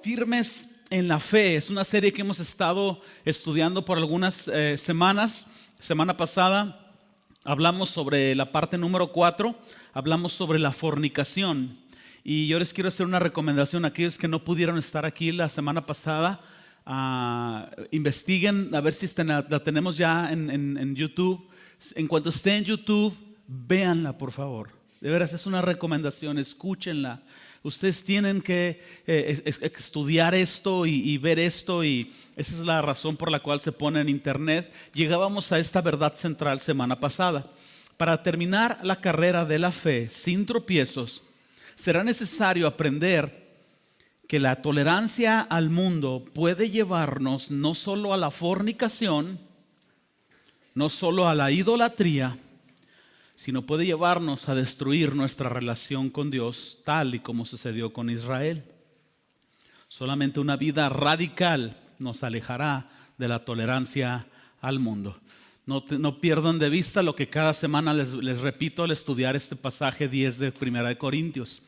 Firmes en la Fe. Es una serie que hemos estado estudiando por algunas semanas. Semana pasada hablamos sobre la parte número 4, hablamos sobre la fornicación. Y yo les quiero hacer una recomendación a aquellos que no pudieron estar aquí la semana pasada. Investiguen a ver si la tenemos ya en YouTube. En cuanto esté en YouTube, véanla por favor. De veras es una recomendación, escúchenla. Ustedes tienen que estudiar esto y ver esto, y esa es la razón por la cual se pone en internet. Llegábamos a esta verdad central semana pasada. Para terminar la carrera de la fe sin tropiezos, será necesario aprender que la tolerancia al mundo puede llevarnos no solo a la fornicación, no solo a la idolatría, sino puede llevarnos a destruir nuestra relación con Dios, tal y como sucedió con Israel. Solamente una vida radical nos alejará de la tolerancia al mundo. No pierdan de vista lo que cada semana les repito al estudiar este pasaje 10 de 1 Corintios.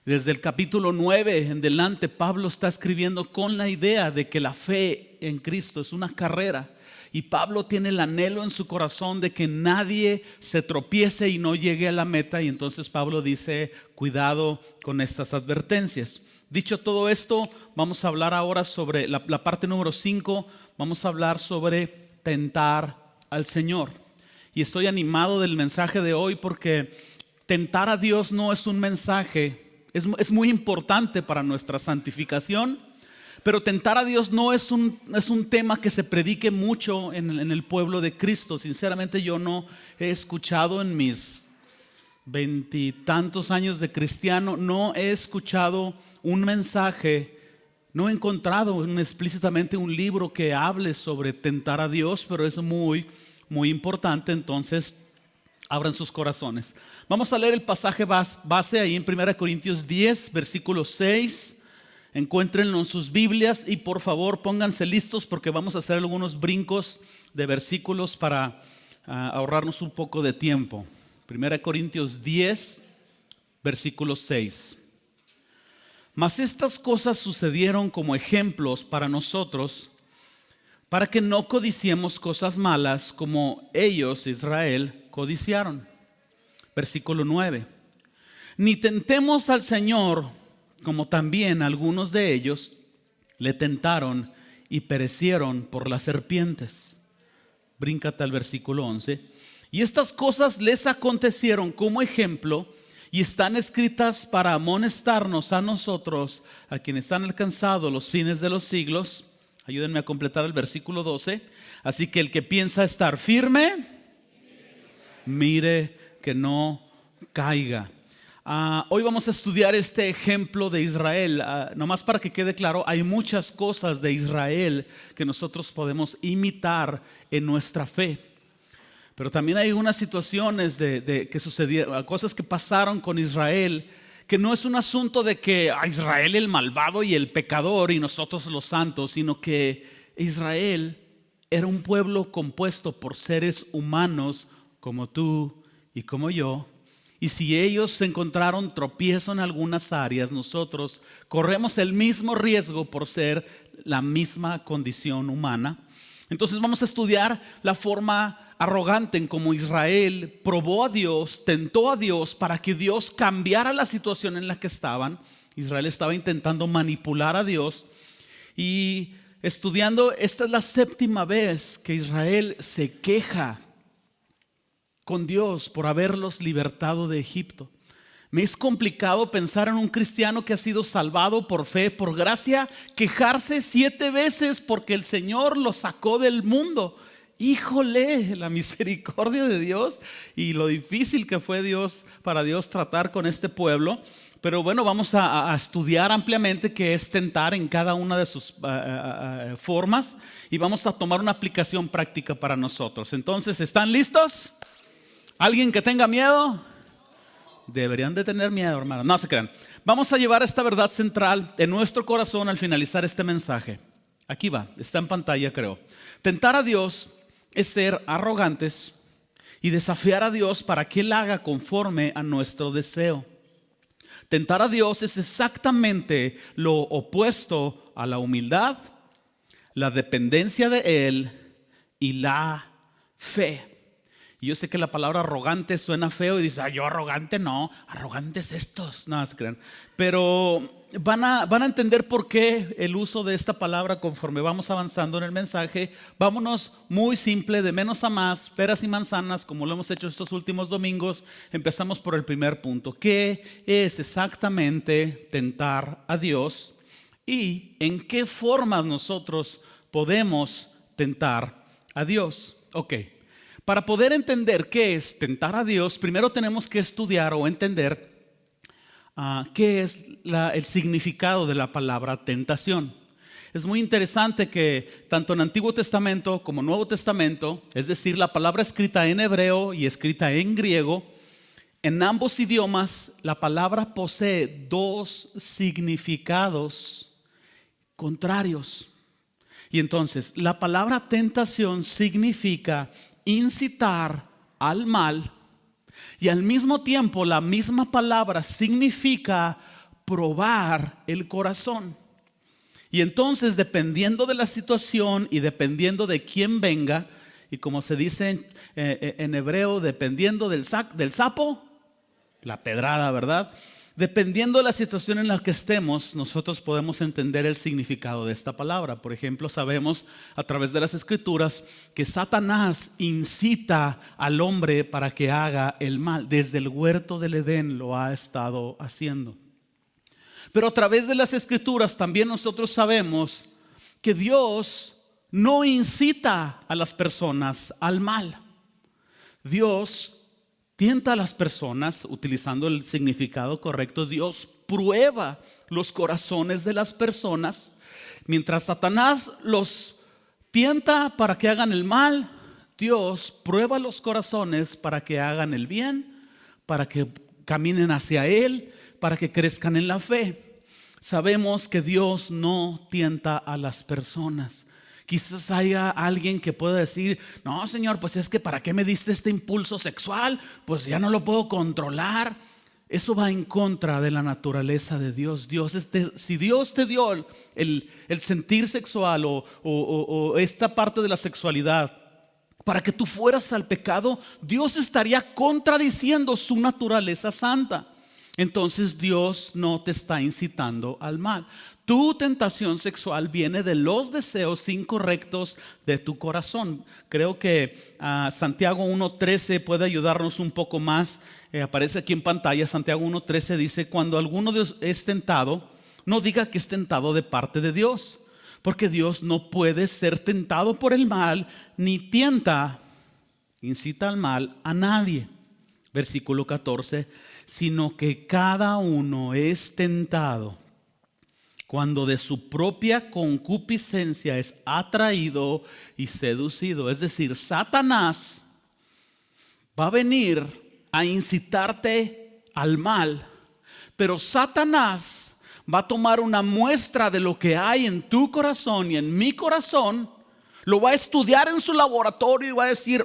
Desde el capítulo 9 en adelante, Pablo está escribiendo con la idea de que la fe en Cristo es una carrera. Y Pablo tiene el anhelo en su corazón de que nadie se tropiece y no llegue a la meta. Y entonces Pablo dice, cuidado con estas advertencias. Dicho todo esto, vamos a hablar ahora sobre la parte número 5. Vamos a hablar sobre tentar al Señor. Y estoy animado del mensaje de hoy porque tentar a Dios no es un mensaje, es muy importante para nuestra santificación. Pero tentar a Dios no es un tema que se predique mucho en el pueblo de Cristo. Sinceramente yo no he escuchado en mis 20 y tantos años de cristiano, no he escuchado un mensaje, no he encontrado explícitamente un libro que hable sobre tentar a Dios, pero es muy, muy importante. Entonces abran sus corazones. Vamos a leer el pasaje base ahí en 1 Corintios 10, versículo 6. Encuéntrenlo en sus Biblias y por favor pónganse listos porque vamos a hacer algunos brincos de versículos para ahorrarnos un poco de tiempo. 1 Corintios 10, versículo 6. Mas estas cosas sucedieron como ejemplos para nosotros, para que no codiciemos cosas malas como ellos, Israel, codiciaron. Versículo 9. Ni tentemos al Señor, como también algunos de ellos le tentaron y perecieron por las serpientes. Bríncate al versículo 11. Y estas cosas les acontecieron como ejemplo y están escritas para amonestarnos a nosotros, a quienes han alcanzado los fines de los siglos. Ayúdenme a completar el versículo 12. Así que el que piensa estar firme, mire que no caiga. Hoy vamos a estudiar este ejemplo de Israel. Nomás para que quede claro, hay muchas cosas de Israel que nosotros podemos imitar en nuestra fe. Pero también hay unas situaciones que sucedieron, cosas que pasaron con Israel, que no es un asunto de que Israel el malvado y el pecador y nosotros los santos, sino que Israel era un pueblo compuesto por seres humanos como tú y como yo. Y si ellos encontraron tropiezo en algunas áreas, nosotros corremos el mismo riesgo por ser la misma condición humana. Entonces vamos a estudiar la forma arrogante en cómo Israel probó a Dios, tentó a Dios para que Dios cambiara la situación en la que estaban. Israel estaba intentando manipular a Dios. Y estudiando, esta es la 7ª vez que Israel se queja con Dios por haberlos libertado de Egipto. Me es complicado pensar en un cristiano que ha sido salvado por fe, por gracia, quejarse 7 veces porque el Señor lo sacó del mundo. Híjole, la misericordia de Dios y lo difícil que fue para Dios tratar con este pueblo. Pero bueno, vamos a estudiar ampliamente qué es tentar en cada una de sus formas y vamos a tomar una aplicación práctica para nosotros. Entonces, ¿están listos? ¿Alguien que tenga miedo? Deberían de tener miedo, hermano. No se crean. Vamos a llevar esta verdad central en nuestro corazón al finalizar este mensaje. Aquí va, está en pantalla creo. Tentar a Dios es ser arrogantes y desafiar a Dios para que Él haga conforme a nuestro deseo. Tentar a Dios es exactamente lo opuesto a la humildad, la dependencia de Él y la fe. Y yo sé que la palabra arrogante suena feo y dice, yo arrogante no, arrogantes estos, no se crean. Pero van a entender por qué el uso de esta palabra conforme vamos avanzando en el mensaje. Vámonos muy simple, de menos a más, peras y manzanas, como lo hemos hecho estos últimos domingos. Empezamos por el primer punto. ¿Qué es exactamente tentar a Dios? ¿Y en qué formas nosotros podemos tentar a Dios? Ok. Para poder entender qué es tentar a Dios, primero tenemos que estudiar o entender qué es el significado de la palabra tentación. Es muy interesante que tanto en Antiguo Testamento como Nuevo Testamento, es decir, la palabra escrita en hebreo y escrita en griego, en ambos idiomas la palabra posee dos significados contrarios. Y entonces, la palabra tentación significa incitar al mal, y al mismo tiempo la misma palabra significa probar el corazón. Y entonces, dependiendo de la situación y dependiendo de quién venga, y como se dice en hebreo, dependiendo del sapo, la pedrada, ¿verdad? Dependiendo de la situación en la que estemos, nosotros podemos entender el significado de esta palabra. Por ejemplo, sabemos a través de las Escrituras que Satanás incita al hombre para que haga el mal. Desde el huerto del Edén lo ha estado haciendo. Pero a través de las Escrituras también nosotros sabemos que Dios no incita a las personas al mal. Dios tienta a las personas, utilizando el significado correcto. Dios prueba los corazones de las personas. Mientras Satanás los tienta para que hagan el mal, Dios prueba los corazones para que hagan el bien, para que caminen hacia Él, para que crezcan en la fe. Sabemos que Dios no tienta a las personas. Quizás haya alguien que pueda decir, no, Señor, pues es que ¿para qué me diste este impulso sexual? Pues ya no lo puedo controlar. Eso va en contra de la naturaleza de Dios. Si Dios te dio el sentir sexual o esta parte de la sexualidad para que tú fueras al pecado, Dios estaría contradiciendo su naturaleza santa. Entonces Dios no te está incitando al mal. Tu tentación sexual viene de los deseos incorrectos de tu corazón. Creo que Santiago 1:13 puede ayudarnos un poco más. Aparece aquí en pantalla. Santiago 1:13 dice: cuando alguno es tentado, no diga que es tentado de parte de Dios, porque Dios no puede ser tentado por el mal, ni incita al mal a nadie. Versículo 14: sino que cada uno es tentado cuando de su propia concupiscencia es atraído y seducido. Es decir, Satanás va a venir a incitarte al mal, pero Satanás va a tomar una muestra de lo que hay en tu corazón y en mi corazón, lo va a estudiar en su laboratorio y va a decir,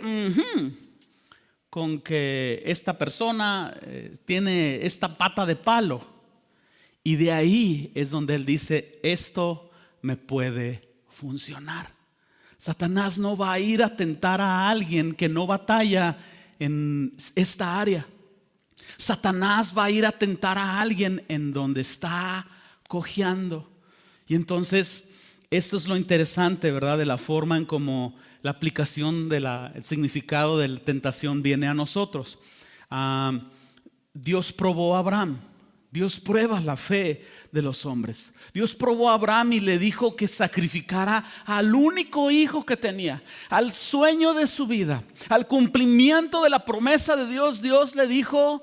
con que esta persona tiene esta pata de palo. Y de ahí es donde él dice, esto me puede funcionar. Satanás no va a ir a tentar a alguien que no batalla en esta área. Satanás va a ir a tentar a alguien en donde está cojeando. Y entonces, esto es lo interesante, ¿verdad? De la forma en cómo la aplicación del significado de la tentación viene a nosotros. Dios probó a Abraham. Dios prueba la fe de los hombres. Dios probó a Abraham y le dijo que sacrificara al único hijo que tenía, al sueño de su vida, al cumplimiento de la promesa de Dios. Dios le dijo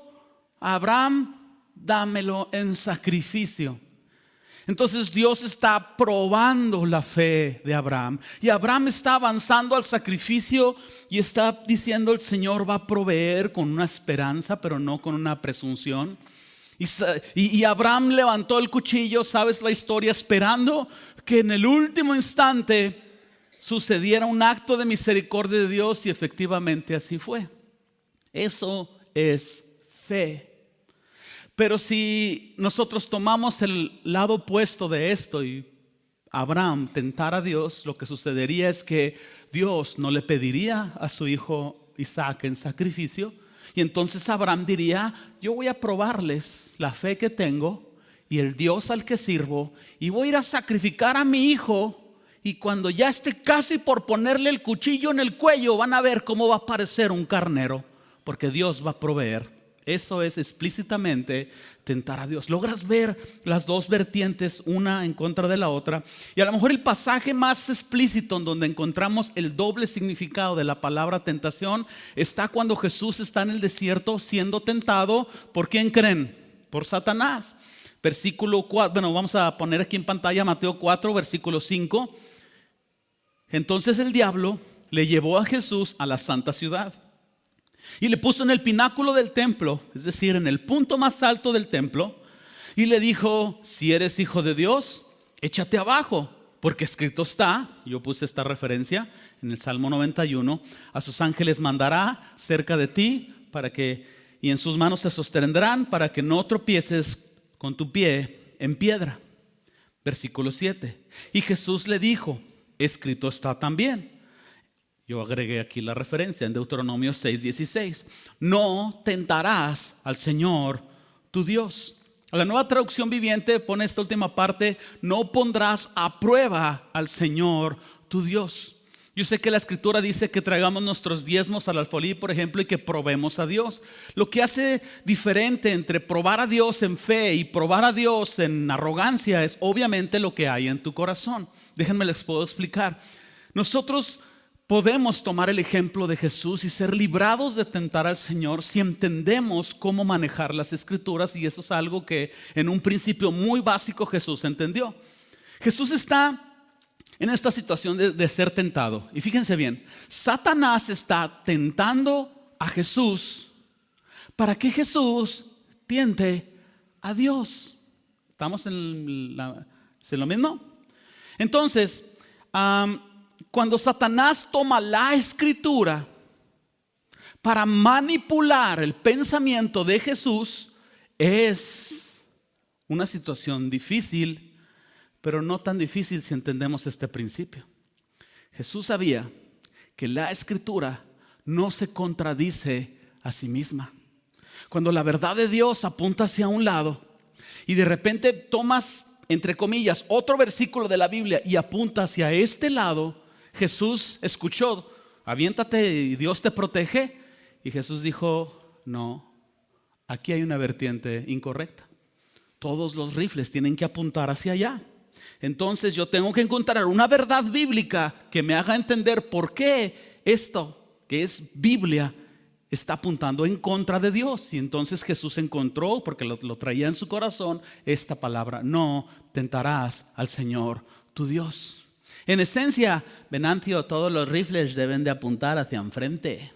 a Abraham, dámelo en sacrificio. Entonces Dios está probando la fe de Abraham, y Abraham está avanzando al sacrificio y está diciendo, el Señor va a proveer, con una esperanza, pero no con una presunción. Y Abraham levantó el cuchillo, sabes la historia, esperando que en el último instante sucediera un acto de misericordia de Dios, y efectivamente así fue. Eso es fe. Pero si nosotros tomamos el lado opuesto de esto y Abraham tentara a Dios, lo que sucedería es que Dios no le pediría a su hijo Isaac en sacrificio. Y entonces Abraham diría: yo voy a probarles la fe que tengo y el Dios al que sirvo, y voy a ir a sacrificar a mi hijo. Y cuando ya esté casi por ponerle el cuchillo en el cuello, van a ver cómo va a aparecer un carnero, porque Dios va a proveer. Eso es explícitamente tentar a Dios. Logras ver las dos vertientes, una en contra de la otra. Y a lo mejor el pasaje más explícito en donde encontramos el doble significado de la palabra tentación está cuando Jesús está en el desierto siendo tentado. ¿Por quién creen? Por Satanás. Versículo 4, bueno, vamos a poner aquí en pantalla Mateo 4, versículo 5. Entonces el diablo le llevó a Jesús a la santa ciudad y le puso en el pináculo del templo, es decir, en el punto más alto del templo, y le dijo: si eres hijo de Dios, échate abajo, porque escrito está, yo puse esta referencia en el Salmo 91, a sus ángeles mandará cerca de ti y en sus manos te sostendrán para que no tropieces con tu pie en piedra. Versículo 7. Y Jesús le dijo: escrito está también. Yo agregué aquí la referencia en Deuteronomio 6:16. No tentarás al Señor tu Dios. La Nueva Traducción Viviente pone esta última parte: no pondrás a prueba al Señor tu Dios. Yo sé que la Escritura dice que traigamos nuestros diezmos al alfolí, por ejemplo, y que probemos a Dios. Lo que hace diferente entre probar a Dios en fe y probar a Dios en arrogancia es obviamente lo que hay en tu corazón. Déjenme les puedo explicar. Nosotros podemos tomar el ejemplo de Jesús y ser librados de tentar al Señor si entendemos cómo manejar las Escrituras, y eso es algo que en un principio muy básico Jesús entendió. Jesús está en esta situación de ser tentado. Y fíjense bien, Satanás está tentando a Jesús para que Jesús tiente a Dios. ¿Estamos en lo mismo? Entonces, cuando Satanás toma la Escritura para manipular el pensamiento de Jesús, es una situación difícil, pero no tan difícil si entendemos este principio. Jesús sabía que la Escritura no se contradice a sí misma. Cuando la verdad de Dios apunta hacia un lado y de repente tomas, entre comillas, otro versículo de la Biblia y apunta hacia este lado, Jesús escuchó: aviéntate y Dios te protege. Y Jesús dijo: no, aquí hay una vertiente incorrecta. Todos los rifles tienen que apuntar hacia allá. Entonces yo tengo que encontrar una verdad bíblica que me haga entender por qué esto, que es Biblia, está apuntando en contra de Dios. Y entonces Jesús encontró, porque lo traía en su corazón, esta palabra: no tentarás al Señor tu Dios. En esencia, Venancio, todos los rifles deben de apuntar hacia enfrente.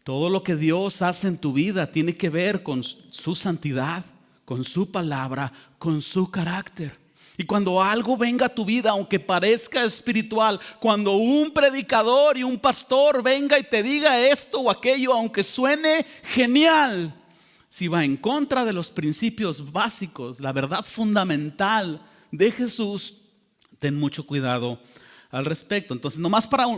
Todo lo que Dios hace en tu vida tiene que ver con su santidad, con su palabra, con su carácter. Y cuando algo venga a tu vida, aunque parezca espiritual, cuando un predicador y un pastor venga y te diga esto o aquello, aunque suene genial, si va en contra de los principios básicos, la verdad fundamental de Jesús, ten mucho cuidado al respecto. Entonces, nomás para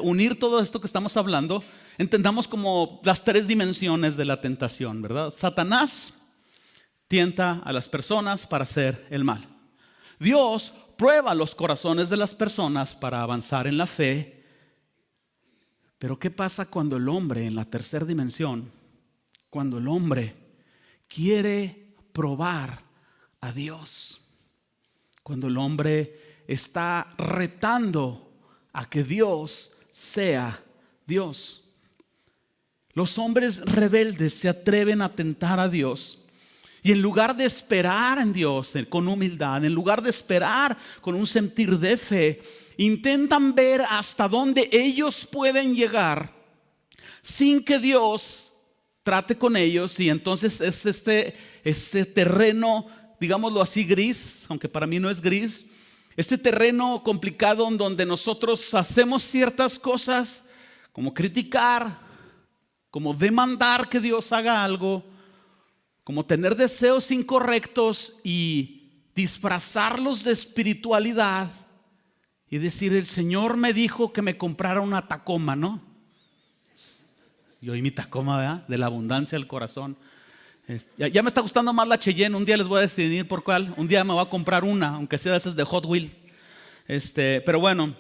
unir todo esto que estamos hablando, entendamos como las tres dimensiones de la tentación, ¿verdad? Satanás tienta a las personas para hacer el mal. Dios prueba los corazones de las personas para avanzar en la fe. Pero ¿qué pasa cuando el hombre, en la tercera dimensión, cuando el hombre quiere probar a Dios? Cuando el hombre está retando a que Dios sea Dios. Los hombres rebeldes se atreven a tentar a Dios. Y en lugar de esperar en Dios con humildad, en lugar de esperar con un sentir de fe, intentan ver hasta dónde ellos pueden llegar sin que Dios trate con ellos. Y entonces es este terreno, digámoslo así, gris, aunque para mí no es gris. Este terreno complicado en donde nosotros hacemos ciertas cosas, como criticar, como demandar que Dios haga algo, como tener deseos incorrectos y disfrazarlos de espiritualidad y decir, el Señor me dijo que me comprara una Tacoma, ¿no? Yo y mi Tacoma, ¿verdad? De la abundancia del corazón. Ya me está gustando más la Cheyenne. Un día les voy a decidir por cuál. Un día me voy a comprar una, aunque sea de esas de Hot Wheels. Pero bueno,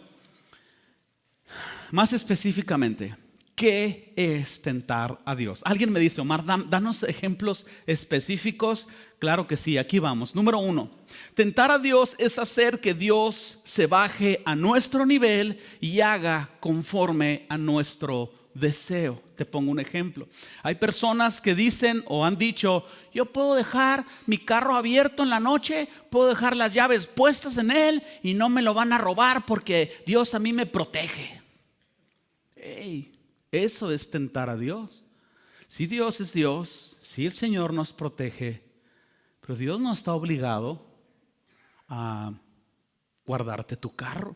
más específicamente, ¿qué es tentar a Dios? Alguien me dice, Omar, danos ejemplos específicos. Claro que sí, aquí vamos. Número 1, tentar a Dios es hacer que Dios se baje a nuestro nivel y haga conforme a nuestro deseo. Te pongo un ejemplo. Hay personas que dicen o han dicho, yo puedo dejar mi carro abierto en la noche, puedo dejar las llaves puestas en él y no me lo van a robar porque Dios a mí me protege. Hey, eso es tentar a Dios. Si Dios es Dios, si el Señor nos protege, pero Dios no está obligado a guardarte tu carro.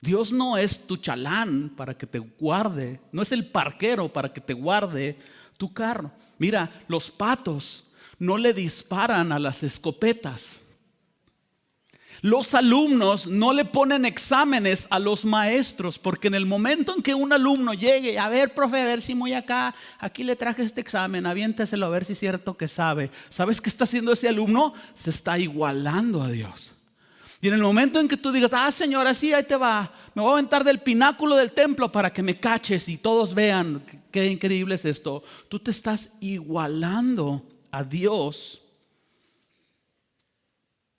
Dios no es tu chalán para que te guarde, no es el parquero para que te guarde tu carro. Mira, los patos no le disparan a las escopetas. Los alumnos no le ponen exámenes a los maestros, porque en el momento en que un alumno llegue, a ver, profe, a ver si muy acá, aquí le traje este examen, aviénteselo a ver si es cierto que sabe. ¿Sabes qué está haciendo ese alumno? Se está igualando a Dios. Y en el momento en que tú digas, Señor, así ahí te va, me voy a aventar del pináculo del templo para que me caches y todos vean qué increíble es esto. Tú te estás igualando a Dios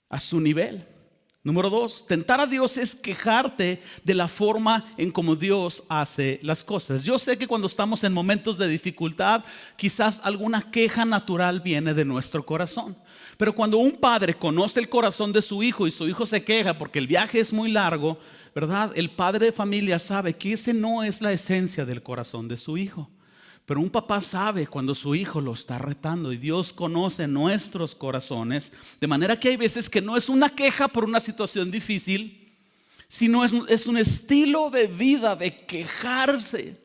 a su nivel. Número 2, tentar a Dios es quejarte de la forma en cómo Dios hace las cosas. Yo sé que cuando estamos en momentos de dificultad, quizás alguna queja natural viene de nuestro corazón. Pero cuando un padre conoce el corazón de su hijo y su hijo se queja porque el viaje es muy largo, ¿verdad? El padre de familia sabe que ese no es la esencia del corazón de su hijo. Pero un papá sabe cuando su hijo lo está retando, y Dios conoce nuestros corazones, de manera que hay veces que no es una queja por una situación difícil, sino es un estilo de vida de quejarse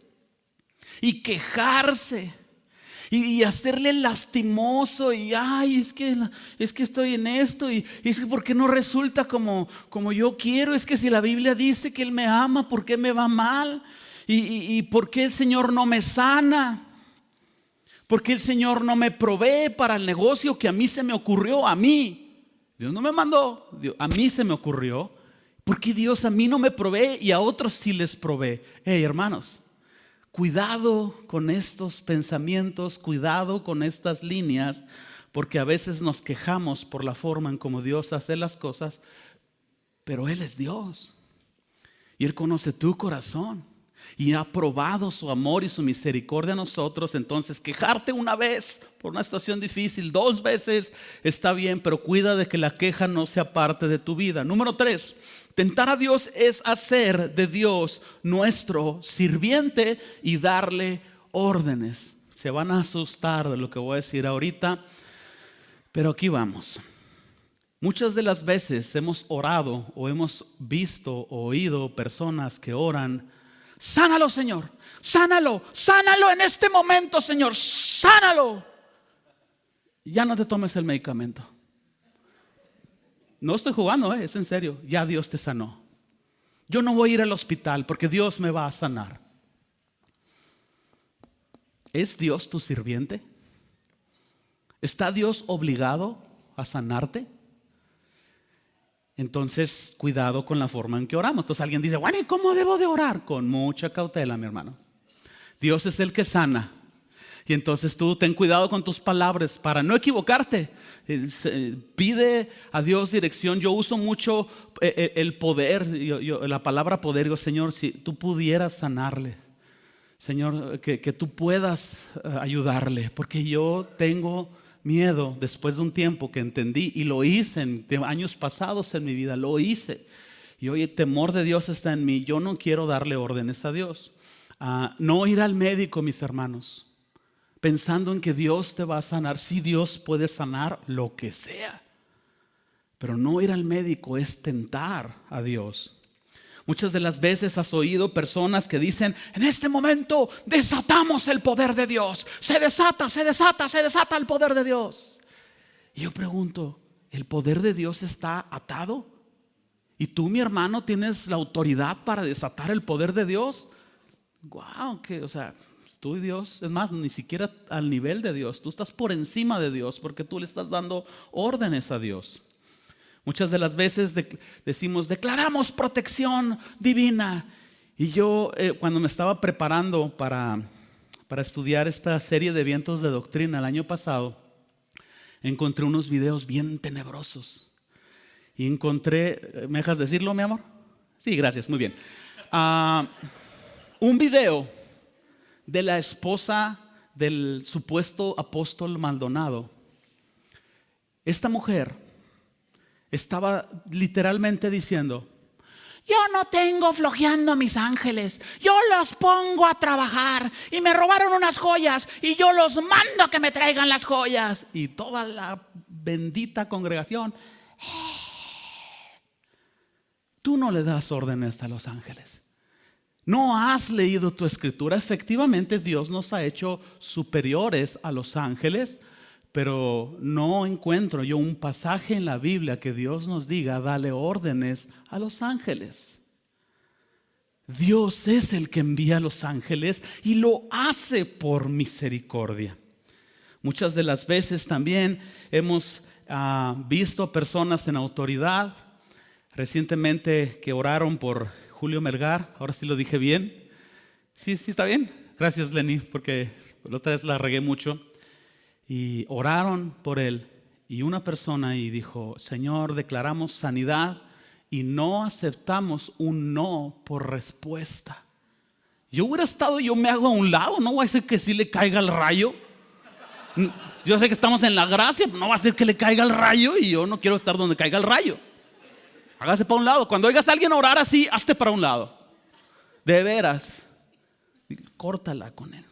y quejarse y hacerle lastimoso y es que estoy en esto y es que ¿por qué no resulta como yo quiero? Es que si la Biblia dice que Él me ama, ¿por qué me va mal? ¿Y por qué el Señor no me sana? ¿Por qué el Señor no me provee para el negocio que a mí se me ocurrió? A mí. Dios no me mandó, a mí se me ocurrió. ¿Por qué Dios a mí no me provee y a otros sí les provee? Hey, hermanos, cuidado con estos pensamientos, cuidado con estas líneas, porque a veces nos quejamos por la forma en cómo Dios hace las cosas, pero Él es Dios y Él conoce tu corazón. Y ha probado su amor y su misericordia a nosotros. Entonces quejarte una vez por una situación difícil, 2 veces está bien, pero cuida de que la queja no sea parte de tu vida. Número 3, tentar a Dios es hacer de Dios nuestro sirviente y darle órdenes. Se van a asustar de lo que voy a decir ahorita, pero aquí vamos. Muchas de las veces hemos orado o hemos visto o oído personas que oran: sánalo, Señor, sánalo, sánalo en este momento, Señor, sánalo. Ya no te tomes el medicamento. No estoy jugando, es en serio. Ya Dios te sanó. Yo no voy a ir al hospital porque Dios me va a sanar. ¿Es Dios tu sirviente? ¿Está Dios obligado a sanarte? Entonces, cuidado con la forma en que oramos. Entonces alguien dice, bueno, ¿y cómo debo de orar? Con mucha cautela, mi hermano. Dios es el que sana. Y entonces tú ten cuidado con tus palabras para no equivocarte. Pide a Dios dirección. Yo uso mucho el poder, la palabra poder. Digo, Señor, si tú pudieras sanarle. Señor, que tú puedas ayudarle. Porque yo tengo miedo después de un tiempo que entendí y lo hice en años pasados en mi vida, lo hice. Y hoy el temor de Dios está en mí. Yo no quiero darle órdenes a Dios. No ir al médico, mis hermanos, pensando en que Dios te va a sanar. Sí, Dios puede sanar lo que sea, pero no ir al médico es tentar a Dios. Muchas de las veces has oído personas que dicen: en este momento desatamos el poder de Dios. Se desata el poder de Dios. Y yo pregunto: el poder de Dios está atado. Y tú, mi hermano, tienes la autoridad para desatar el poder de Dios. Wow, o sea, tú y Dios, es más, ni siquiera al nivel de Dios. Tú estás por encima de Dios porque tú le estás dando órdenes a Dios. Muchas de las veces decimos, declaramos protección divina. Y yo, cuando me estaba preparando para estudiar esta serie de vientos de doctrina el año pasado, encontré unos videos bien tenebrosos. Y encontré, ¿me dejas decirlo, mi amor? Sí, gracias, muy bien. Un video de la esposa del supuesto apóstol Maldonado. Esta mujer estaba literalmente diciendo, yo no tengo flojeando a mis ángeles, yo los pongo a trabajar y me robaron unas joyas y yo los mando a que me traigan las joyas. Y toda la bendita congregación, tú no le das órdenes a los ángeles. No has leído tu escritura. Efectivamente, Dios nos ha hecho superiores a los ángeles, pero no encuentro yo un pasaje en la Biblia que Dios nos diga, dale órdenes a los ángeles. Dios es el que envía a los ángeles y lo hace por misericordia. Muchas de las veces también hemos visto personas en autoridad. Recientemente que oraron por Julio Melgar, ahora sí lo dije bien. Sí, está bien. Gracias, Lenny, porque la otra vez la regué mucho. Y oraron por él y una persona ahí dijo, Señor, declaramos sanidad y no aceptamos un no por respuesta. Yo hubiera estado, yo me hago a un lado, no voy a hacer que sí le caiga el rayo. Yo sé que estamos en la gracia, pero no va a ser que le caiga el rayo y yo no quiero estar donde caiga el rayo. Hágase para un lado. Cuando oigas a alguien orar así, hazte para un lado. De veras, córtala con él.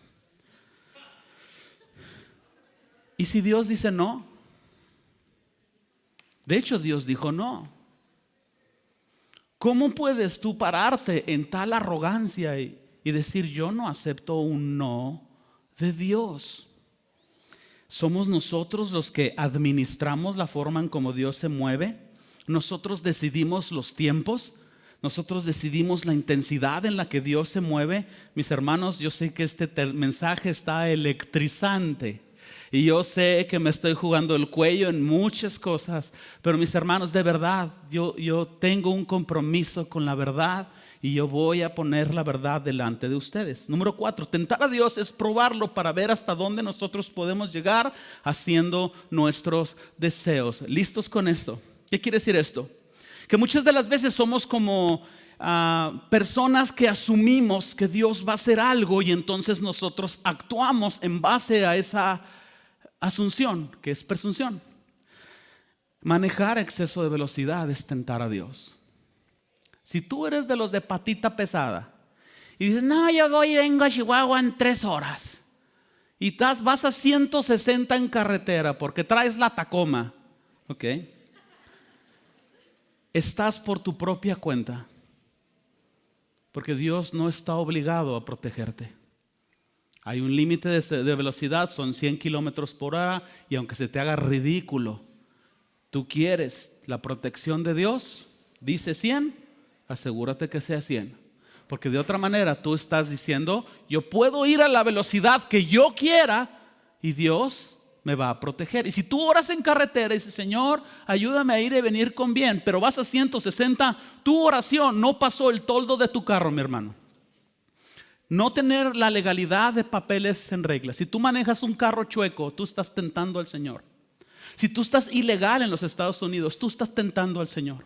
¿Y si Dios dice no? De hecho, Dios dijo no. ¿Cómo puedes tú pararte en tal arrogancia y decir yo no acepto un no de Dios? ¿Somos nosotros los que administramos la forma en cómo Dios se mueve? ¿Nosotros decidimos los tiempos? ¿Nosotros decidimos la intensidad en la que Dios se mueve? Mis hermanos, yo sé que este mensaje está electrizante. Y yo sé que me estoy jugando el cuello en muchas cosas, pero mis hermanos, de verdad, yo tengo un compromiso con la verdad y yo voy a poner la verdad delante de ustedes. Número 4, tentar a Dios es probarlo para ver hasta dónde nosotros podemos llegar haciendo nuestros deseos. ¿Listos con esto? ¿Qué quiere decir esto? Que muchas de las veces somos como personas que asumimos que Dios va a hacer algo y entonces nosotros actuamos en base a esa asunción, que es presunción. Manejar a exceso de velocidad es tentar a Dios. Si tú eres de los de patita pesada y dices, no, yo voy y vengo a Chihuahua en 3 horas y vas a 160 en carretera porque traes la Tacoma, ok, estás por tu propia cuenta, porque Dios no está obligado a protegerte. Hay un límite de velocidad, son 100 kilómetros por hora, y aunque se te haga ridículo, tú quieres la protección de Dios, dice 100, asegúrate que sea 100. Porque de otra manera tú estás diciendo, yo puedo ir a la velocidad que yo quiera y Dios me va a proteger. Y si tú oras en carretera y dices, Señor, ayúdame a ir y venir con bien, pero vas a 160, tu oración no pasó el toldo de tu carro, mi hermano. No tener la legalidad de papeles en regla. Si tú manejas un carro chueco, tú estás tentando al Señor. Si tú estás ilegal en los Estados Unidos, tú estás tentando al Señor.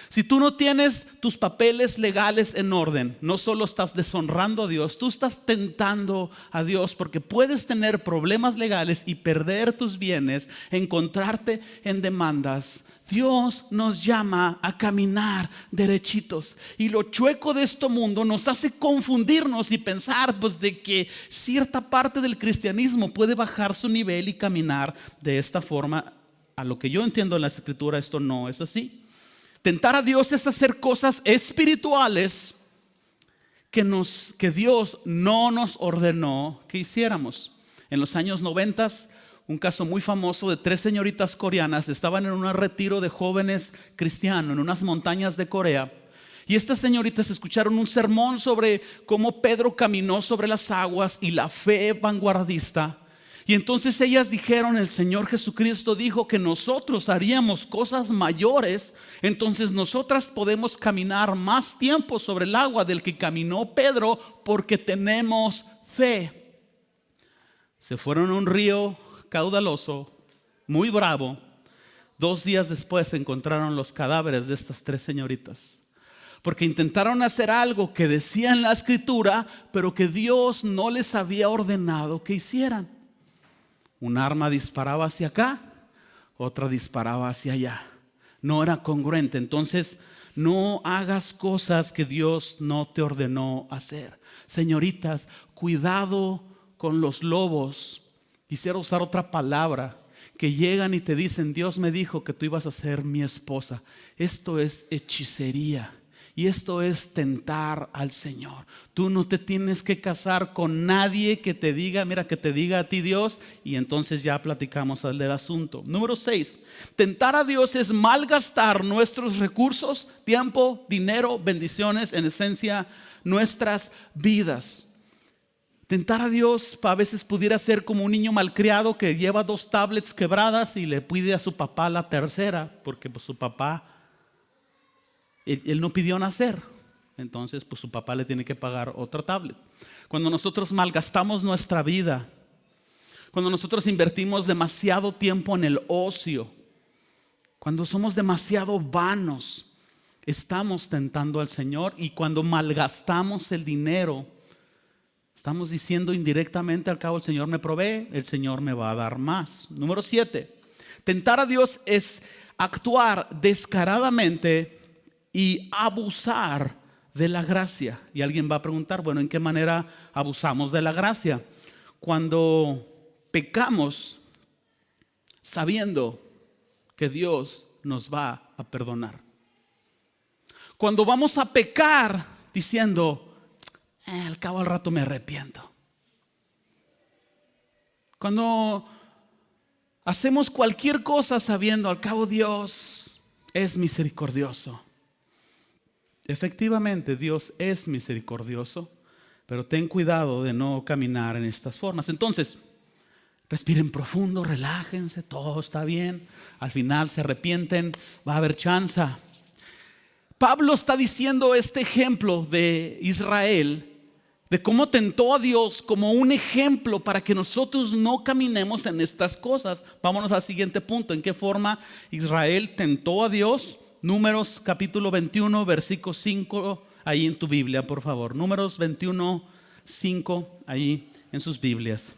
Si tú no tienes tus papeles legales en orden, no solo estás deshonrando a Dios, tú estás tentando a Dios, porque puedes tener problemas legales y perder tus bienes, encontrarte en demandas. Dios nos llama a caminar derechitos, y lo chueco de este mundo nos hace confundirnos y pensar pues de que cierta parte del cristianismo puede bajar su nivel y caminar de esta forma. A lo que yo entiendo en la Escritura, esto no es así. Tentar a Dios es hacer cosas espirituales que Dios no nos ordenó que hiciéramos. En los años 90 un caso muy famoso de 3 señoritas coreanas. Estaban en un retiro de jóvenes cristianos en unas montañas de Corea. Y estas señoritas escucharon un sermón sobre cómo Pedro caminó sobre las aguas y la fe vanguardista. Y entonces ellas dijeron, el Señor Jesucristo dijo que nosotros haríamos cosas mayores. Entonces nosotras podemos caminar más tiempo sobre el agua del que caminó Pedro porque tenemos fe. Se fueron a un río caudaloso, muy bravo. 2 días después encontraron los cadáveres de estas 3 señoritas. Porque intentaron hacer algo que decía en la escritura, pero que Dios no les había ordenado que hicieran. Un arma disparaba hacia acá, otra disparaba hacia allá. No era congruente. Entonces, no hagas cosas que Dios no te ordenó hacer. Señoritas, cuidado con los lobos. Quisiera usar otra palabra, que llegan y te dicen, Dios me dijo que tú ibas a ser mi esposa. Esto es hechicería. Y esto es tentar al Señor. Tú no te tienes que casar con nadie que te diga, mira, que te diga a ti Dios, y entonces ya platicamos del asunto. Número 6, tentar a Dios es malgastar nuestros recursos, tiempo, dinero, bendiciones, en esencia, nuestras vidas. Tentar a Dios a veces pudiera ser como un niño malcriado que lleva 2 tablets quebradas y le pide a su papá la tercera, porque pues su papá, él no pidió nacer, entonces pues su papá le tiene que pagar otra tablet. Cuando nosotros malgastamos nuestra vida, cuando nosotros invertimos demasiado tiempo en el ocio, cuando somos demasiado vanos, estamos tentando al Señor. Y cuando malgastamos el dinero, estamos diciendo indirectamente, al cabo el Señor me provee, el Señor me va a dar más. Número 7, tentar a Dios es actuar descaradamente y abusar de la gracia. Y alguien va a preguntar, bueno, ¿en qué manera abusamos de la gracia? Cuando pecamos sabiendo que Dios nos va a perdonar. Cuando vamos a pecar diciendo, al cabo al rato me arrepiento. Cuando hacemos cualquier cosa sabiendo, al cabo Dios es misericordioso. Efectivamente, Dios es misericordioso, pero ten cuidado de no caminar en estas formas. Entonces, respiren profundo, relájense, todo está bien. Al final se arrepienten, va a haber chance. Pablo está diciendo este ejemplo de Israel, de cómo tentó a Dios como un ejemplo para que nosotros no caminemos en estas cosas. Vámonos al siguiente punto. ¿En qué forma Israel tentó a Dios? Números capítulo 21, versículo 5, ahí en tu Biblia, por favor. Números 21, 5, ahí en sus Biblias.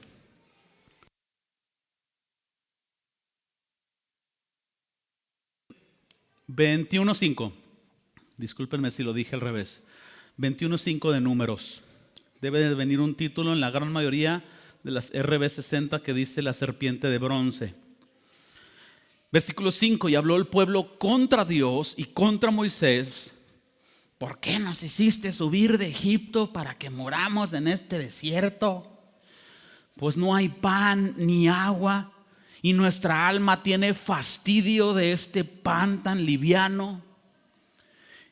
$21.5. Discúlpenme si lo dije al revés. 21.5 de Números. Debe de venir un título en la gran mayoría de las RB60 que dice la serpiente de bronce. Versículo 5, y habló el pueblo contra Dios y contra Moisés. ¿Por qué nos hiciste subir de Egipto para que moramos en este desierto? Pues no hay pan ni agua, y nuestra alma tiene fastidio de este pan tan liviano.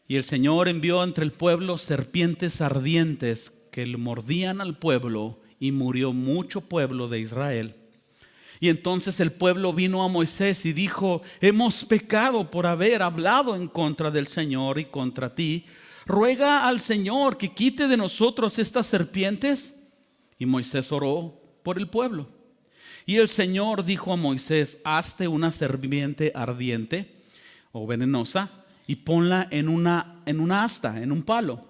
Y el Señor envió entre el pueblo serpientes ardientes que le mordían al pueblo, y murió mucho pueblo de Israel. Y entonces el pueblo vino a Moisés y dijo, hemos pecado por haber hablado en contra del Señor y contra ti. Ruega al Señor que quite de nosotros estas serpientes. Y Moisés oró por el pueblo. Y el Señor dijo a Moisés, hazte una serpiente ardiente o venenosa y ponla en una asta, en un palo.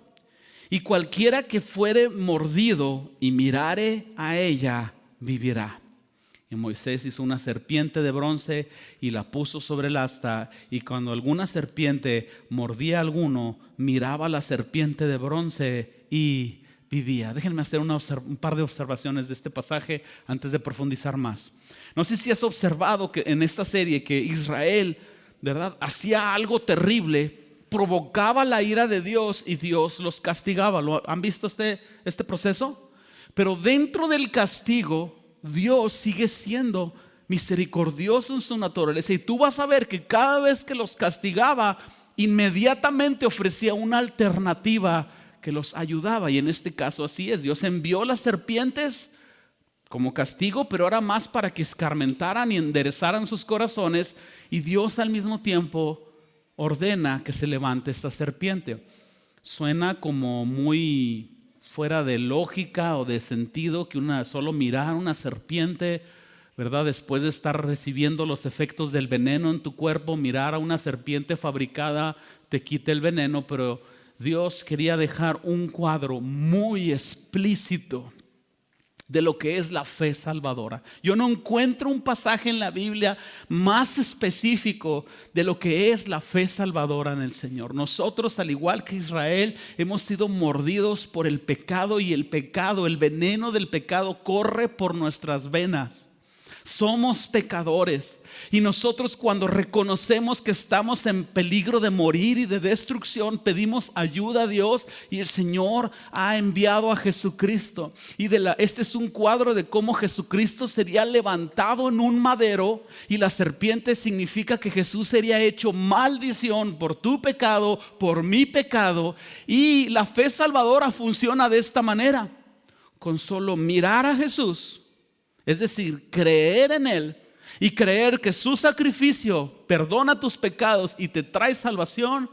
Y cualquiera que fuere mordido y mirare a ella, vivirá. Y Moisés hizo una serpiente de bronce y la puso sobre el asta. Y cuando alguna serpiente mordía a alguno, miraba a la serpiente de bronce y vivía. Déjenme hacer un par de observaciones de este pasaje antes de profundizar más. No sé si has observado que en esta serie que Israel, ¿verdad?, hacía algo terrible, provocaba la ira de Dios y Dios los castigaba. ¿Han visto este proceso? Pero dentro del castigo, Dios sigue siendo misericordioso en su naturaleza. Y tú vas a ver que cada vez que los castigaba, inmediatamente ofrecía una alternativa que los ayudaba. Y en este caso así es. Dios envió las serpientes como castigo, pero ahora más para que escarmentaran y enderezaran sus corazones. Y Dios al mismo tiempo ordena que se levante esta serpiente. Suena como muy fuera de lógica o de sentido que solo mirar una serpiente, ¿verdad? Después de estar recibiendo los efectos del veneno en tu cuerpo, mirar a una serpiente fabricada te quite el veneno. Pero Dios quería dejar un cuadro muy explícito de lo que es la fe salvadora. Yo no encuentro un pasaje en la Biblia más específico de lo que es la fe salvadora en el Señor. Nosotros, al igual que Israel, hemos sido mordidos por el pecado, y el pecado, el veneno del pecado corre por nuestras venas. Somos pecadores, y nosotros, cuando reconocemos que estamos en peligro de morir y de destrucción, pedimos ayuda a Dios, y el Señor ha enviado a Jesucristo. Y este es un cuadro de cómo Jesucristo sería levantado en un madero, y la serpiente significa que Jesús sería hecho maldición por tu pecado, por mi pecado. Y la fe salvadora funciona de esta manera: con solo mirar a Jesús, es decir, creer en Él y creer que su sacrificio perdona tus pecados y te trae salvación,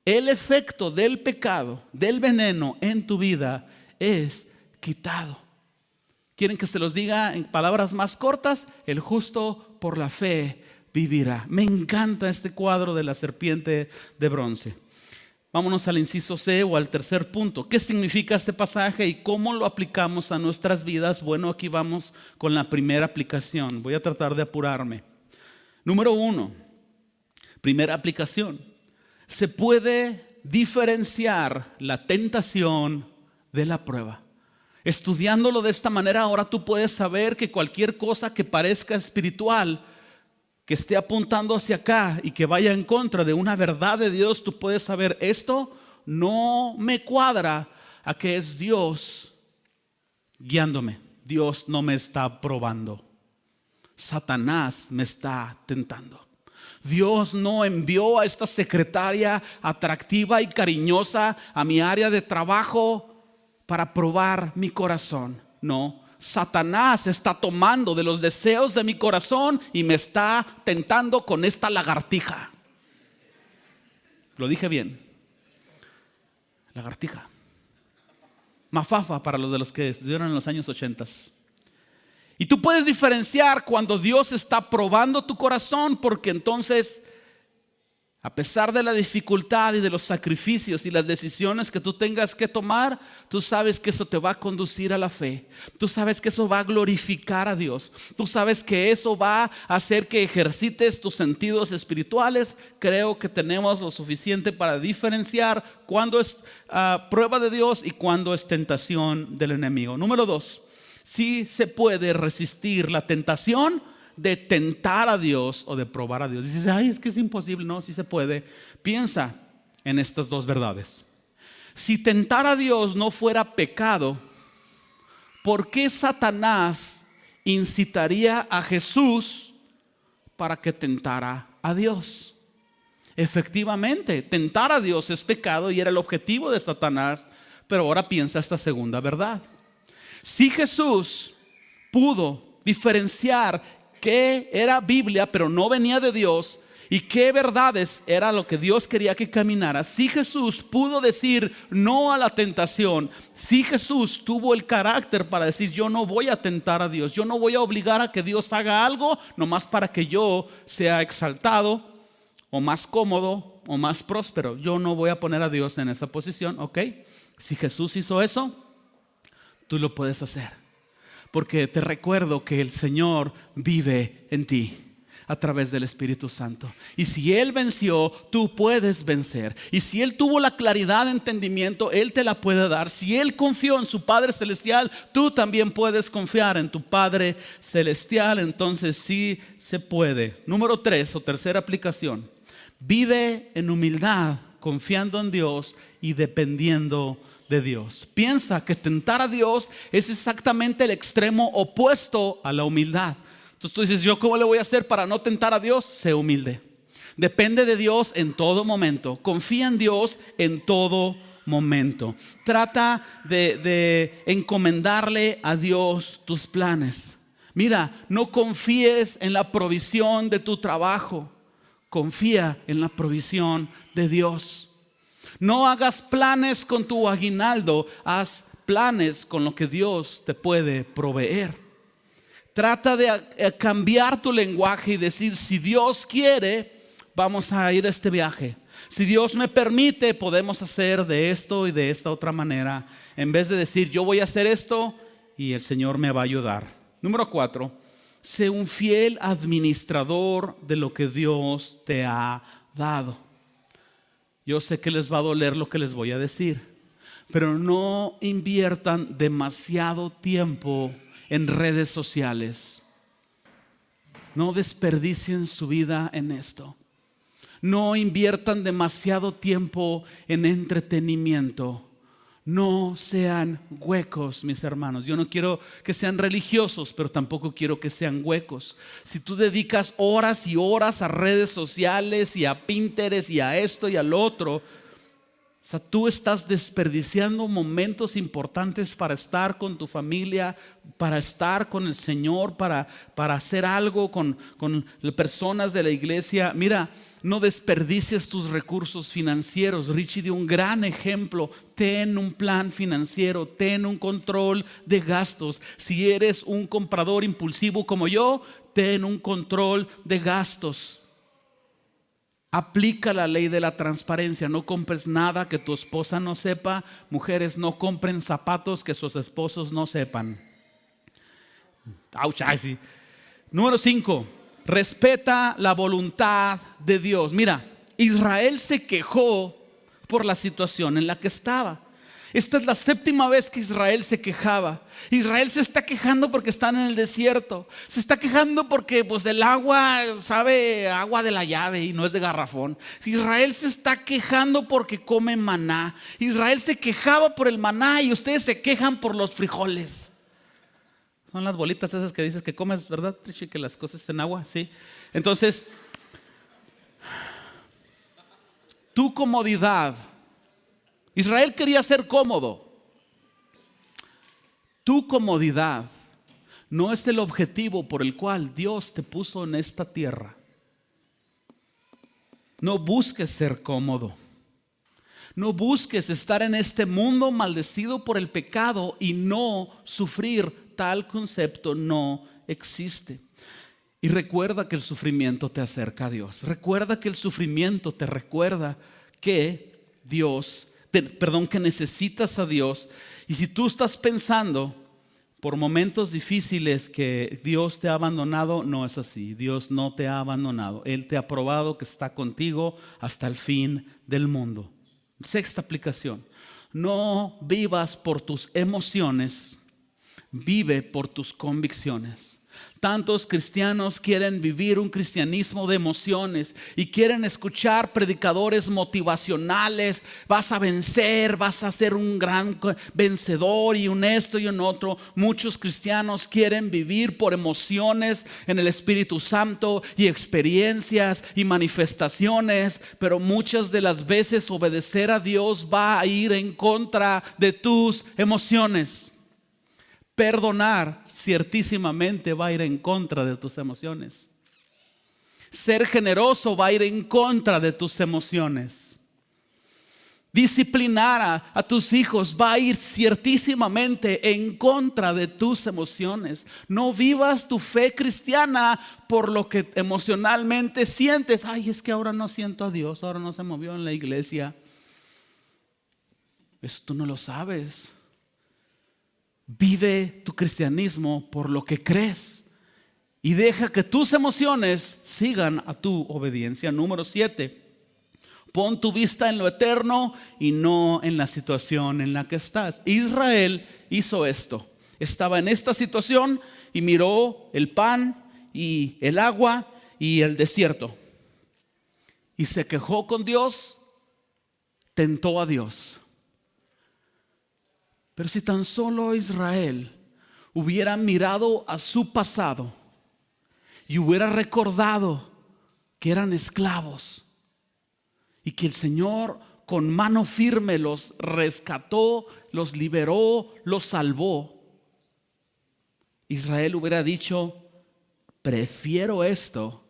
el efecto del pecado, del veneno en tu vida es quitado. ¿Quieren que se los diga en palabras más cortas? El justo por la fe vivirá. Me encanta este cuadro de la serpiente de bronce. Vámonos al inciso C, o al tercer punto. ¿Qué significa este pasaje y cómo lo aplicamos a nuestras vidas? Bueno, aquí vamos con la primera aplicación. Voy a tratar de apurarme. Número 1, primera aplicación. Se puede diferenciar la tentación de la prueba. Estudiándolo de esta manera, ahora tú puedes saber que cualquier cosa que parezca espiritual, que esté apuntando hacia acá y que vaya en contra de una verdad de Dios, tú puedes saber: esto no me cuadra a que es Dios guiándome. Dios no me está probando. Satanás me está tentando. Dios no envió a esta secretaria atractiva y cariñosa a mi área de trabajo para probar mi corazón. No. Satanás está tomando de los deseos de mi corazón y me está tentando con esta lagartija. Lo dije bien. Lagartija. Mafafa para los de los que estuvieron en los años 80. Y tú puedes diferenciar cuando Dios está probando tu corazón, porque entonces, a pesar de la dificultad y de los sacrificios y las decisiones que tú tengas que tomar, tú sabes que eso te va a conducir a la fe. Tú sabes que eso va a glorificar a Dios. Tú sabes que eso va a hacer que ejercites tus sentidos espirituales. Creo que tenemos lo suficiente para diferenciar cuándo es prueba de Dios y cuándo es tentación del enemigo. Número 2, sí se puede resistir la tentación de tentar a Dios o de probar a Dios. Dices: ay, es que es imposible. No, sí se puede. Piensa en estas dos verdades. Si tentar a Dios no fuera pecado, ¿por qué Satanás incitaría a Jesús para que tentara a Dios? Efectivamente, tentar a Dios es pecado y era el objetivo de Satanás. Pero ahora piensa esta segunda verdad. Si Jesús pudo diferenciar qué era Biblia pero no venía de Dios, y qué verdades era lo que Dios quería que caminara, si Jesús pudo decir no a la tentación, si Jesús tuvo el carácter para decir: yo no voy a tentar a Dios, yo no voy a obligar a que Dios haga algo nomás para que yo sea exaltado o más cómodo o más próspero, yo no voy a poner a Dios en esa posición. Ok, si Jesús hizo eso, tú lo puedes hacer. Porque te recuerdo que el Señor vive en ti a través del Espíritu Santo. Y si Él venció, tú puedes vencer. Y si Él tuvo la claridad de entendimiento, Él te la puede dar. Si Él confió en su Padre Celestial, tú también puedes confiar en tu Padre Celestial. Entonces sí se puede. Número 3, o tercera aplicación: vive en humildad, confiando en Dios y dependiendo de Dios. Piensa que tentar a Dios es exactamente el extremo opuesto a la humildad. Entonces tú dices, ¿yo cómo le voy a hacer para no tentar a Dios? Sé humilde. Depende de Dios en todo momento. Confía en Dios en todo momento. Trata de encomendarle a Dios tus planes. Mira, no confíes en la provisión de tu trabajo. Confía en la provisión de Dios. No hagas planes con tu aguinaldo. Haz planes con lo que Dios te puede proveer. Trata de cambiar tu lenguaje y decir, si Dios quiere, vamos a ir a este viaje. Si Dios me permite, podemos hacer de esto y de esta otra manera. En vez de decir, yo voy a hacer esto y el Señor me va a ayudar. Número 4, sé un fiel administrador de lo que Dios te ha dado. Yo sé que les va a doler lo que les voy a decir, pero no inviertan demasiado tiempo en redes sociales. No desperdicien su vida en esto. No inviertan demasiado tiempo en entretenimiento. No sean huecos, mis hermanos. Yo no quiero que sean religiosos, pero tampoco quiero que sean huecos. Si tú dedicas horas y horas a redes sociales y a Pinterest y a esto y al otro, o sea, tú estás desperdiciando momentos importantes para estar con tu familia, para estar con el Señor, para hacer algo con las personas de la iglesia. Mira, no desperdicies tus recursos financieros. Richie dio un gran ejemplo. Ten un plan financiero, ten un control de gastos. Si eres un comprador impulsivo como yo, ten un control de gastos. Aplica la ley de la transparencia. No compres nada que tu esposa no sepa. Mujeres, no compren zapatos que sus esposos no sepan. Ouch, ay, sí. Número 5, respeta la voluntad de Dios. Mira, Israel se quejó por la situación en la que estaba. Esta es la 7ª vez que Israel se quejaba. Israel se está quejando porque están en el desierto. Se está quejando porque pues del agua, sabe, agua de la llave y no es de garrafón. Israel se está quejando porque come maná. Israel se quejaba por el maná y ustedes se quejan por los frijoles. Son las bolitas esas que dices que comes, ¿verdad, Trishi? Que las cosas en agua, sí. Entonces, tu comodidad. Israel quería ser cómodo. Tu comodidad no es el objetivo por el cual Dios te puso en esta tierra. No busques ser cómodo. No busques estar en este mundo maldecido por el pecado y no sufrir. Tal concepto no existe. Y recuerda que el sufrimiento te acerca a Dios. Recuerda que el sufrimiento te recuerda que que necesitas a Dios. Y si tú estás pensando por momentos difíciles que Dios te ha abandonado, no es así. Dios no te ha abandonado. Él te ha probado que está contigo hasta el fin del mundo. 6ª aplicación. No vivas por tus emociones, vive por tus convicciones. Tantos cristianos quieren vivir un cristianismo de emociones y quieren escuchar predicadores motivacionales. Vas a vencer, vas a ser un gran vencedor y un esto y un otro. Muchos cristianos quieren vivir por emociones en el Espíritu Santo y experiencias y manifestaciones, pero muchas de las veces obedecer a Dios va a ir en contra de tus emociones. Perdonar ciertísimamente va a ir en contra de tus emociones. Ser generoso va a ir en contra de tus emociones. Disciplinar a tus hijos va a ir ciertísimamente en contra de tus emociones. No vivas tu fe cristiana por lo que emocionalmente sientes. Ay, es que ahora no siento a Dios, ahora no se movió en la iglesia. Eso tú no lo sabes. Vive tu cristianismo por lo que crees y deja que tus emociones sigan a tu obediencia. Número 7, pon tu vista en lo eterno y no en la situación en la que estás. Israel hizo esto. Estaba en esta situación y miró el pan y el agua y el desierto. Y se quejó con Dios, tentó a Dios. Pero si tan solo Israel hubiera mirado a su pasado y hubiera recordado que eran esclavos y que el Señor con mano firme los rescató, los liberó, los salvó, Israel hubiera dicho: prefiero esto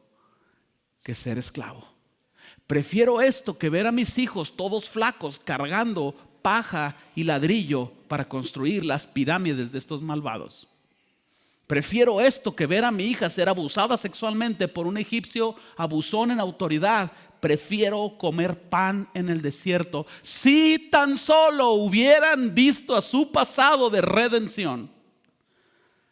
que ser esclavo. Prefiero esto que ver a mis hijos todos flacos cargando paja y ladrillo para construir las pirámides de estos malvados. Prefiero esto que ver a mi hija ser abusada sexualmente por un egipcio abusón en autoridad. Prefiero comer pan en el desierto. Si tan solo hubieran visto a su pasado de redención.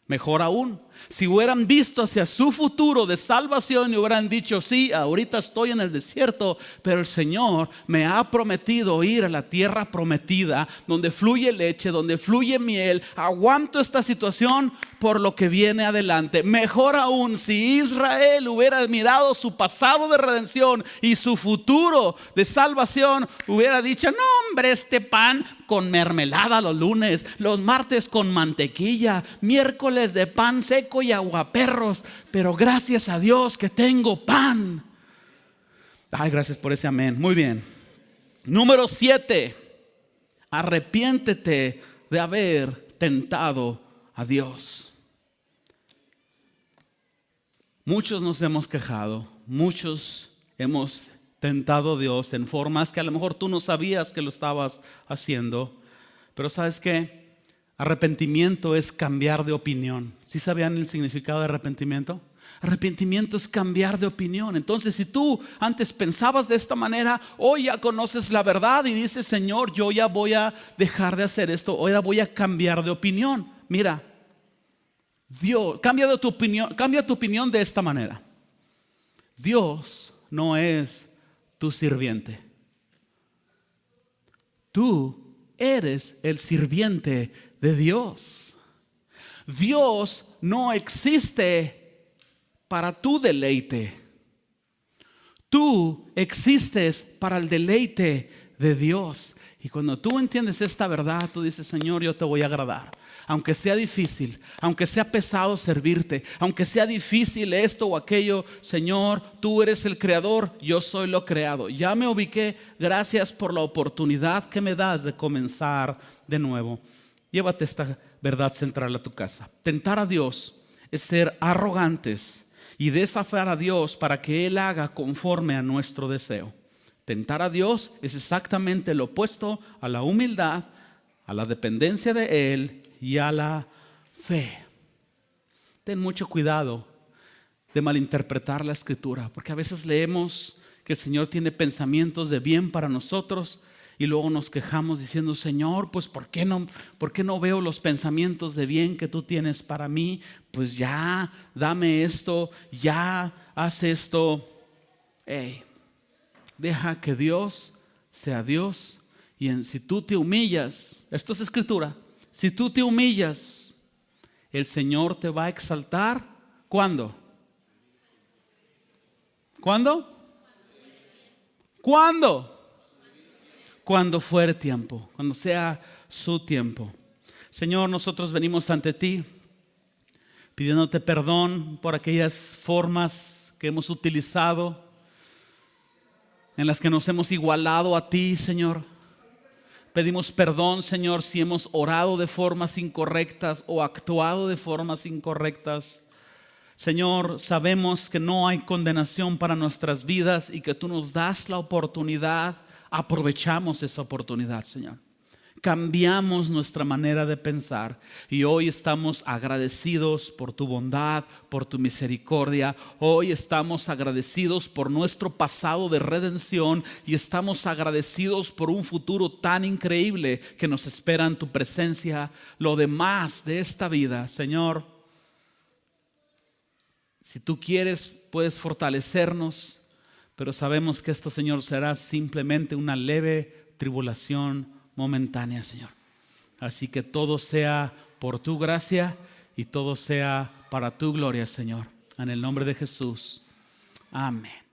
Mejor aún, si hubieran visto hacia su futuro de salvación y hubieran dicho: sí, ahorita estoy en el desierto, pero el Señor me ha prometido ir a la tierra prometida, donde fluye leche, donde fluye miel. Aguanto esta situación por lo que viene adelante. Mejor aún, si Israel hubiera mirado su pasado de redención y su futuro de salvación, hubiera dicho: no, hombre, este pan con mermelada los lunes, los martes con mantequilla, miércoles de pan seco y aguaperros, pero gracias a Dios que tengo pan. Ay, gracias por ese amén. Muy bien. Número 7. Arrepiéntete de haber tentado a Dios. Muchos nos hemos quejado, muchos hemos tentado a Dios en formas que a lo mejor tú no sabías que lo estabas haciendo. Pero ¿sabes qué? Arrepentimiento es cambiar de opinión. ¿Sí sabían el significado de arrepentimiento? Arrepentimiento es cambiar de opinión. Entonces, si tú antes pensabas de esta manera, hoy ya conoces la verdad y dices: Señor, yo ya voy a dejar de hacer esto, hoy ya voy a cambiar de opinión. Mira, Dios, cambia tu opinión de esta manera. Dios no es tu sirviente. Tú eres el sirviente de Dios. Dios no existe para tu deleite. Tú existes para el deleite de Dios. Y cuando tú entiendes esta verdad, tú dices: Señor, yo te voy a agradar. Aunque sea difícil, aunque sea pesado servirte, aunque sea difícil esto o aquello, Señor, tú eres el creador, yo soy lo creado. Ya me ubiqué, gracias por la oportunidad que me das de comenzar de nuevo. Llévate esta verdad central a tu casa. Tentar a Dios es ser arrogantes y desafiar a Dios para que Él haga conforme a nuestro deseo. Tentar a Dios es exactamente lo opuesto a la humildad, a la dependencia de Él y a la fe. Ten mucho cuidado de malinterpretar la Escritura, porque a veces leemos que el Señor tiene pensamientos de bien para nosotros y luego nos quejamos diciendo: Señor, pues ¿por qué no veo los pensamientos de bien que tú tienes para mí? Pues ya, dame esto, ya, haz esto. Deja que Dios sea Dios. Y si tú te humillas, esto es Escritura, si tú te humillas, el Señor te va a exaltar. ¿Cuándo? ¿Cuándo? ¿Cuándo? Cuando fuere tiempo, cuando sea su tiempo. Señor, nosotros venimos ante ti pidiéndote perdón por aquellas formas que hemos utilizado, en las que nos hemos igualado a ti, Señor. Pedimos perdón, Señor, si hemos orado de formas incorrectas o actuado de formas incorrectas. Señor, sabemos que no hay condenación para nuestras vidas y que tú nos das la oportunidad. Aprovechamos esa oportunidad, Señor. Cambiamos nuestra manera de pensar y hoy estamos agradecidos por tu bondad, por tu misericordia. Hoy estamos agradecidos por nuestro pasado de redención y estamos agradecidos por un futuro tan increíble que nos espera en tu presencia. Lo demás de esta vida, Señor, si tú quieres, puedes fortalecernos, pero sabemos que esto, Señor, será simplemente una leve tribulación momentánea, Señor. Así que todo sea por tu gracia y todo sea para tu gloria, Señor. En el nombre de Jesús. Amén.